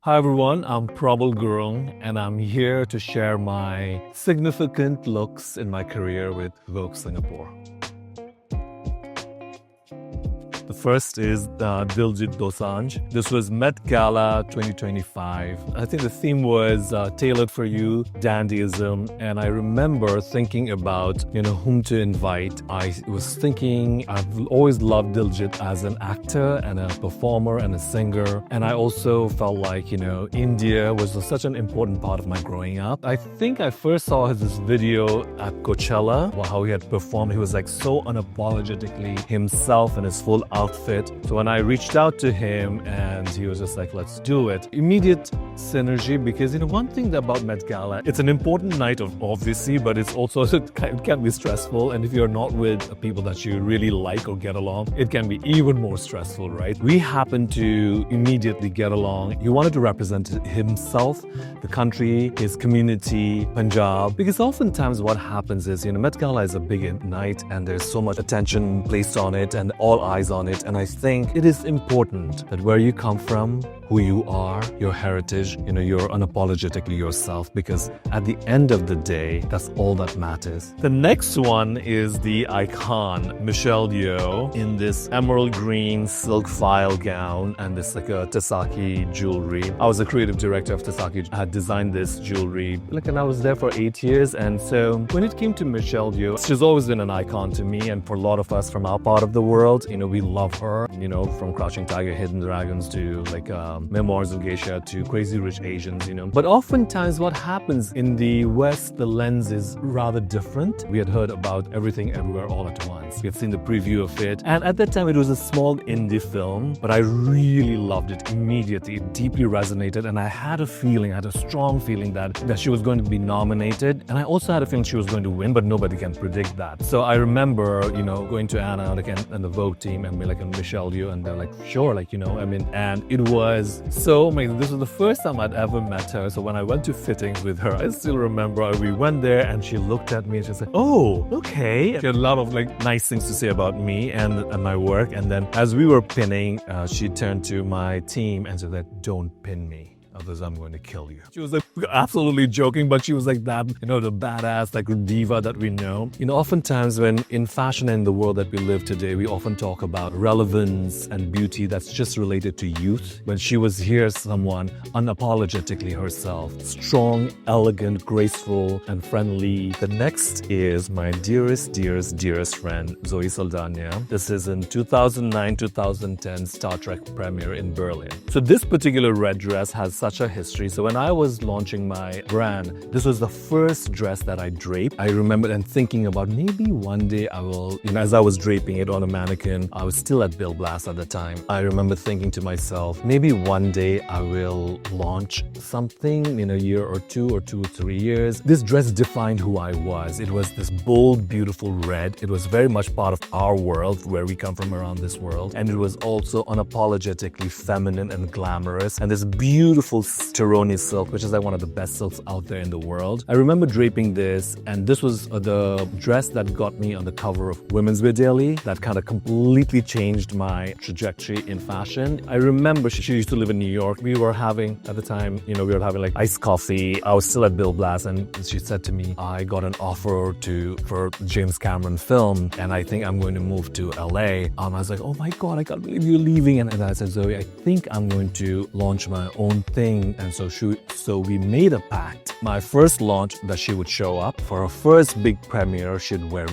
Hi everyone, I'm Prabal Gurung and I'm here to share my significant looks in my career with Vogue Singapore. The first is Diljit Dosanjh. This was Met Gala 2025. I think the theme was tailored for you, dandyism. And I remember thinking about, whom to invite. I was thinking I've always loved Diljit as an actor and a performer and a singer. And I also felt like, India was such an important part of my growing up. I think I first saw this video at Coachella, how he had performed. He was like so unapologetically himself in his full outfit. So when I reached out to him and he was just like, let's do it. Immediate synergy because, one thing about Met Gala, it's an important night obviously, but it's also, it can be stressful. And if you're not with people that you really like or get along, it can be even more stressful, right? We happened to immediately get along. He wanted to represent himself, the country, his community, Punjab, because oftentimes what happens is, Met Gala is a big night and there's so much attention placed on it and all eyes on it. And I think it is important that where you come from, who you are, your heritage, you're unapologetically yourself, because at the end of the day, that's all that matters. The next one is the icon, Michelle Yeoh, in this emerald green silk file gown and this like a Tasaki jewelry. I was a creative director of Tasaki. I had designed this jewelry, and I was there for 8 years. And so when it came to Michelle Yeoh, she's always been an icon to me. And for a lot of us from our part of the world, we love her, from Crouching Tiger, Hidden Dragons to Memoirs of Geisha to Crazy Rich Asians, But oftentimes what happens in the West, the lens is rather different. We had heard about Everything Everywhere All at Once. We had seen the preview of it. And at that time, it was a small indie film, but I really loved it immediately. It deeply resonated. And I had a strong feeling that she was going to be nominated. And I also had a feeling she was going to win, but nobody can predict that. So I remember, going to Anna and the Vogue team and be like, and Michelle Yeoh, and they're like, sure, and it was so amazing. This was the first time I'd ever met her. So when I went to fittings with her, I still remember we went there and she looked at me and she said, oh, okay. She had a lot of nice things to say about me and my work. And then as we were pinning, she turned to my team and said that, don't pin me. Others, I'm going to kill you. She was absolutely joking, but she was like that, the badass, diva that we know. Oftentimes when in fashion and the world that we live today, we often talk about relevance and beauty that's just related to youth. When she was here, someone unapologetically herself, strong, elegant, graceful, and friendly. The next is my dearest friend, Zoe Saldana. This is in 2009-2010 Star Trek premiere in Berlin. So this particular red dress has such a history. So when I was launching my brand, this was the first dress that I draped. I remember and thinking about maybe one day I will, as I was draping it on a mannequin, I was still at Bill Blass at the time. I remember thinking to myself, maybe one day I will launch something in a year or 2 or 3 years. This dress defined who I was. It was this bold, beautiful red. It was very much part of our world, where we come from around this world. And it was also unapologetically feminine and glamorous. And this beautiful Tironi silk, which is one of the best silks out there in the world. I remember draping this, and this was the dress that got me on the cover of Women's Wear Daily. That kind of completely changed my trajectory in fashion. I remember she used to live in New York. We were having, at the time, we were having iced coffee. I was still at Bill Blass, and she said to me, I got an offer for James Cameron film, and I think I'm going to move to LA. I was like, oh my God, I can't believe you're leaving. And I said, Zoe, I think I'm going to launch my own thing. And so we made a pact. My first launch that she would show up for her first big premiere, she'd wear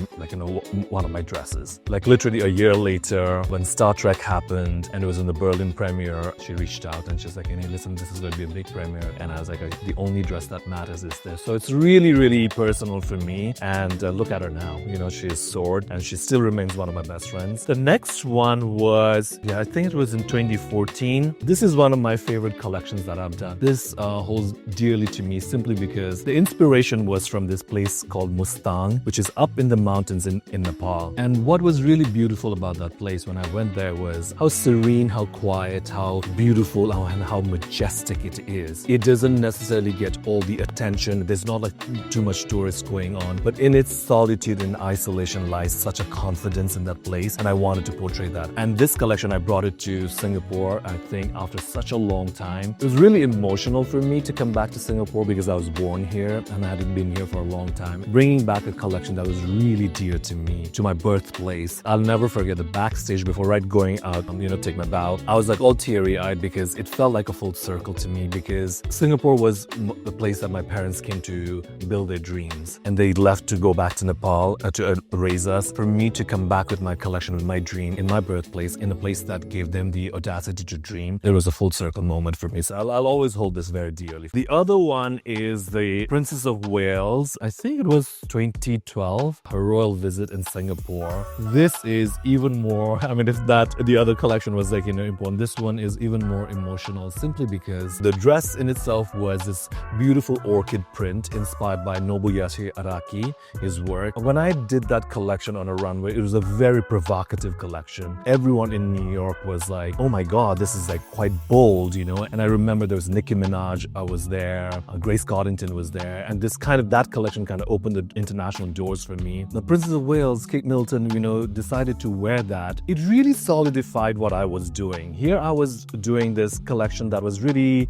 one of my dresses. Literally a year later, when Star Trek happened and it was in the Berlin premiere, she reached out and she's like, hey, listen, this is going to be a big premiere. And I was like, the only dress that matters is this. So it's really, really personal for me. And look at her now. She is soared and she still remains one of my best friends. The next one was, I think it was in 2014. This is one of my favorite collections that I've done. This holds dearly to me simply simply because the inspiration was from this place called Mustang, which is up in the mountains in Nepal. And what was really beautiful about that place when I went there was how serene, how quiet, how beautiful, and how majestic it is. It doesn't necessarily get all the attention. There's not like too much tourists going on, but in its solitude and isolation lies such a confidence in that place, and I wanted to portray that. And this collection, I brought it to Singapore, I think after such a long time. It was really emotional for me to come back to Singapore because I was born here and I hadn't been here for a long time. Bringing back a collection that was really dear to me, to my birthplace. I'll never forget the backstage before going out, take my bow. I was like all teary-eyed because it felt like a full circle to me, because Singapore was the place that my parents came to build their dreams, and they left to go back to Nepal to raise us. For me to come back with my collection, with my dream in my birthplace, in a place that gave them the audacity to dream, it was a full circle moment for me. So I'll always hold this very dearly. The other one is the Princess of Wales. I think it was 2012, her royal visit in Singapore. This is even more, if the other collection was important, this one is even more emotional, simply because the dress in itself was this beautiful orchid print inspired by Nobuyasu Araki, his work. When I did that collection on a runway, it was a very provocative collection. Everyone in New York was like, oh my God, this is quite bold, And I remember there was Nicki Minaj was there, Grace Coddington was there, and that collection opened the international doors for me. The Princess of Wales, Kate Middleton, decided to wear that. It really solidified what I was doing. Here I was doing this collection that was really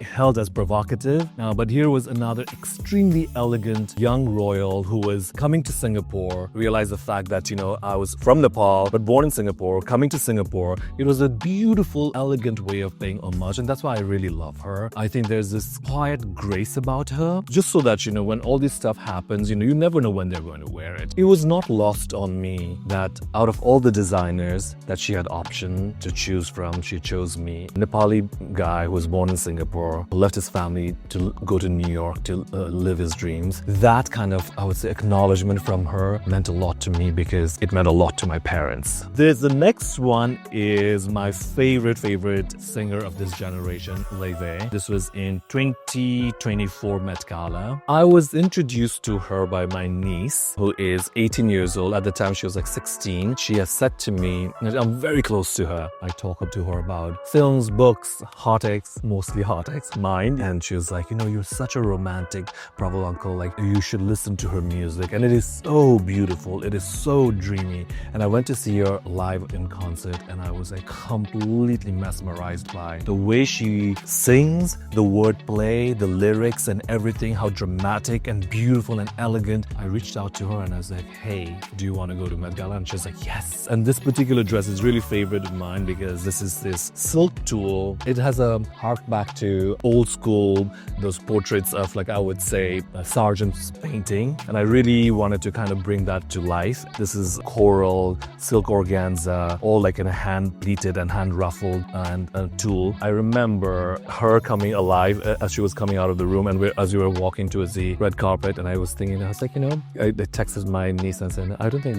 held as provocative, but here was another extremely elegant young royal who was coming to Singapore, realized the fact that, I was from Nepal, but born in Singapore, coming to Singapore. It was a beautiful, elegant way of paying homage, and that's why I really love her. I think there's this quiet grace about her, just so that, when all this stuff happens, you never know when they're going to wear it. It was not lost on me that out of all the designers that she had option to choose from, she chose me. A Nepali guy who was born in Singapore, left his family to go to New York to live his dreams. That I would say, acknowledgement from her meant a lot to me because it meant a lot to my parents. The next one is my favorite singer of this generation, Leve. This was in 2024 Met Gala. I was introduced to her by my niece, who is 18 years old. At the time, she was 16. She has said to me, and I'm very close to her. I talk to her about films, books, heartaches, mostly heartaches, mine. And she was like, you're such a romantic, Prabal uncle. You should listen to her music. And it is so beautiful. It is so dreamy. And I went to see her live in concert, and I was completely mesmerized by the way she sings, the wordplay, the lyrics and everything, how dramatic and beautiful and elegant. I reached out to her and I was like, hey, do you want to go to Met Gala? And she's like, yes. And this particular dress is really favorite of mine because this is this silk tulle. It has a hark back to old school, those portraits of I would say Sargent's painting. And I really wanted to bring that to life. This is coral, silk organza, all in a hand pleated and hand ruffled and a tulle. I remember her coming alive as she was coming out of the room, and as we were walking towards the red carpet, and I was thinking, I was like, I texted my niece and said, I don't think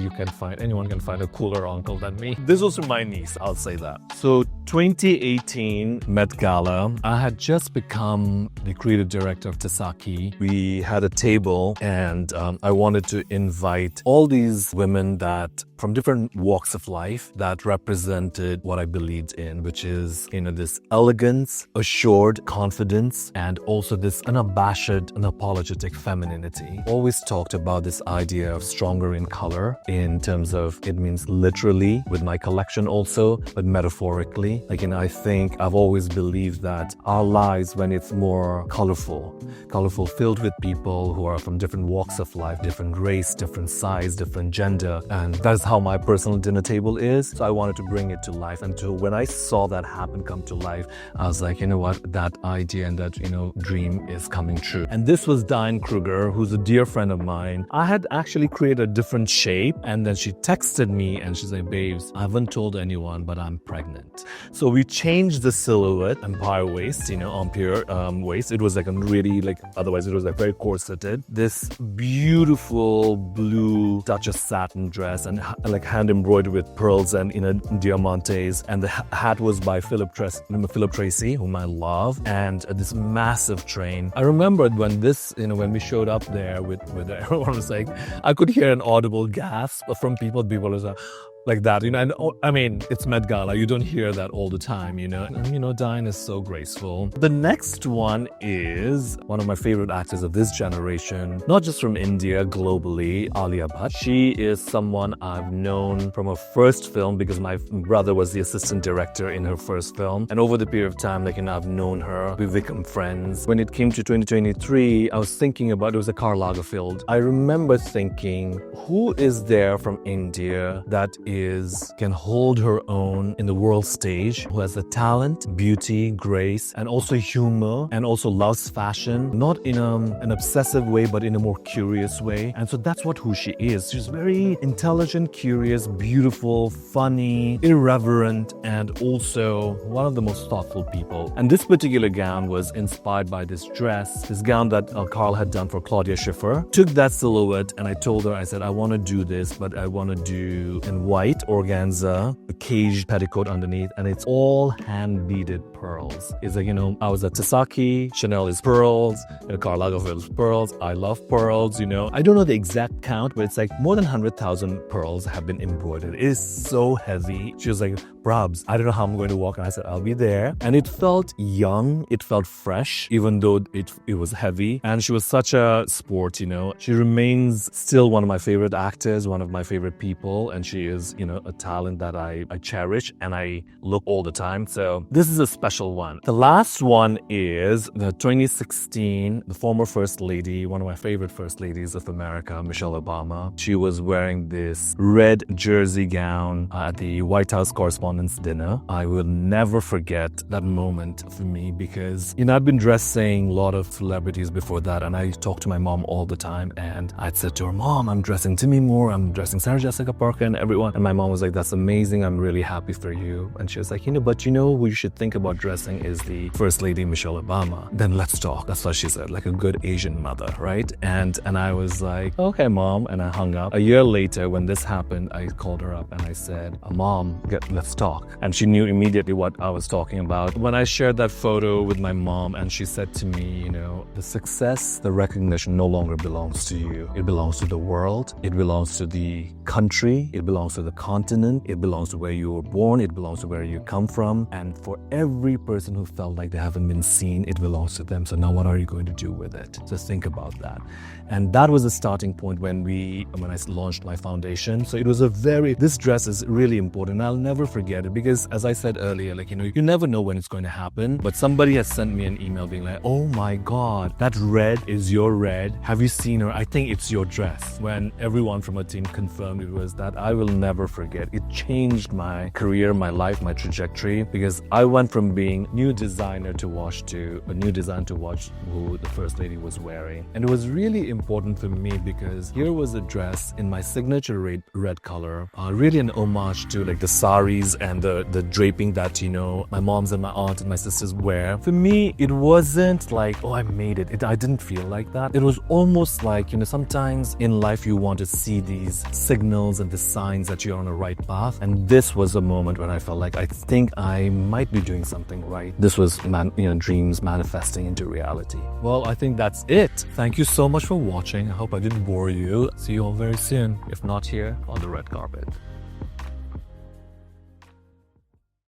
anyone can find a cooler uncle than me. This was my niece, I'll say that. So 2018 Met Gala, I had just become the creative director of Tasaki. We had a table, and I wanted to invite all these women that from different walks of life that represented what I believed in, which is, this elegance, assured confidence, and also this unabashed, unapologetic femininity. Always talked about this idea of stronger in color in terms of, it means literally with my collection also, but metaphorically. I think I've always believed that our lives, when it's more colorful, filled with people who are from different walks of life, different race, different size, different gender, and that's how my personal dinner table is. So I wanted to bring it to life. And when I saw that come to life, I was like, that idea and that, dream is coming true. And this was Diane Kruger, who's a dear friend of mine. I had actually created a different shape, and then she texted me and she's like, babes, I haven't told anyone, but I'm pregnant. So we changed the silhouette, empire waist, empire waist. It was a really otherwise it was very corseted. This beautiful blue Duchess satin dress, and like hand embroidered with pearls and diamantes, and the hat was by Philip Tracy, whom I love, and this massive train. I remembered when when we showed up there with everyone was like, I could hear an audible gasp from people. People was like that, and I mean, it's Met Gala. You don't hear that all the time, And, Diane is so graceful. The next one is one of my favorite actors of this generation, not just from India, globally, Alia Bhatt. She is someone I've known from her first film because my brother was the assistant director in her first film. And over the period of time, I've known her. We've become friends. When it came to 2023, I was thinking about, it was a Karl Lagerfeld. I remember thinking, who is there from India that can hold her own in the world stage, who has the talent, beauty, grace, and also humor, and also loves fashion, not in an obsessive way, but in a more curious way. And so that's who she is. She's very intelligent, curious, beautiful, funny, irreverent, and also one of the most thoughtful people. And this particular gown was inspired by this dress, this gown that Karl had done for Claudia Schiffer. Took that silhouette, and I told her, I said, I want to do this, but I want to do in white organza, a cage petticoat underneath, and it's all hand-beaded pearls. It's like, I was at Tasaki, Chanel is pearls, Karl Lagerfeld is pearls. I love pearls, I don't know the exact count, but it's like more than 100,000 pearls have been embroidered. It is so heavy. She was like, Brabs, I don't know how I'm going to walk. And I said, I'll be there. And it felt young. It felt fresh, even though it was heavy. And she was such a sport, She remains still one of my favorite actors, one of my favorite people. And she is, a talent that I cherish and I look all the time. So this is a special one. The last one is the 2016, the former First Lady, one of my favorite First Ladies of America, Michelle Obama. She was wearing this red jersey gown at the White House Correspondents' Dinner. I will never forget that moment for me because, I'd been dressing a lot of celebrities before that, and I talked to my mom all the time, and I'd said to her, Mom, I'm dressing Demi Moore, I'm dressing Sarah Jessica Parker and everyone. And my mom was like, that's amazing, I'm really happy for you. And she was like, but who you should think about dressing is the First Lady, Michelle Obama. Then let's talk. That's what she said, like a good Asian mother, right? And I was like, okay, Mom, and I hung up. A year later, when this happened, I called her up and I said, Mom, let's talk. And she knew immediately what I was talking about. When I shared that photo with my mom, and she said to me, the success, the recognition no longer belongs to you. It belongs to the world. It belongs to the country. It belongs to the continent. It belongs to where you were born. It belongs to where you come from. And for every person who felt like they haven't been seen, it belongs to them. So now what are you going to do with it? So think about that. And that was the starting point when I launched my foundation. So it was this dress is really important. I'll never forget it because, as I said earlier, you never know when it's going to happen. But somebody has sent me an email being like, oh my God, that red is your red. Have you seen her? I think it's your dress. When everyone from our team confirmed it was that, I will never forget. It changed my career, my life, my trajectory, because I went from being new designer to watch to a new design to watch who the First Lady was wearing. And it was really important for me because here was a dress in my signature red color, really an homage to the saris and the draping that my mom's and my aunt and my sisters wear. For me, it wasn't like, oh, I made it. I didn't feel like that. It was almost like, sometimes in life you want to see these signals and the signs that you're on the right path. And this was a moment when I felt like, I think I might be doing something right. This was dreams manifesting into reality. Well, I think that's it. Thank you so much for watching. I hope I didn't bore you. See you all very soon, if not here on the red carpet.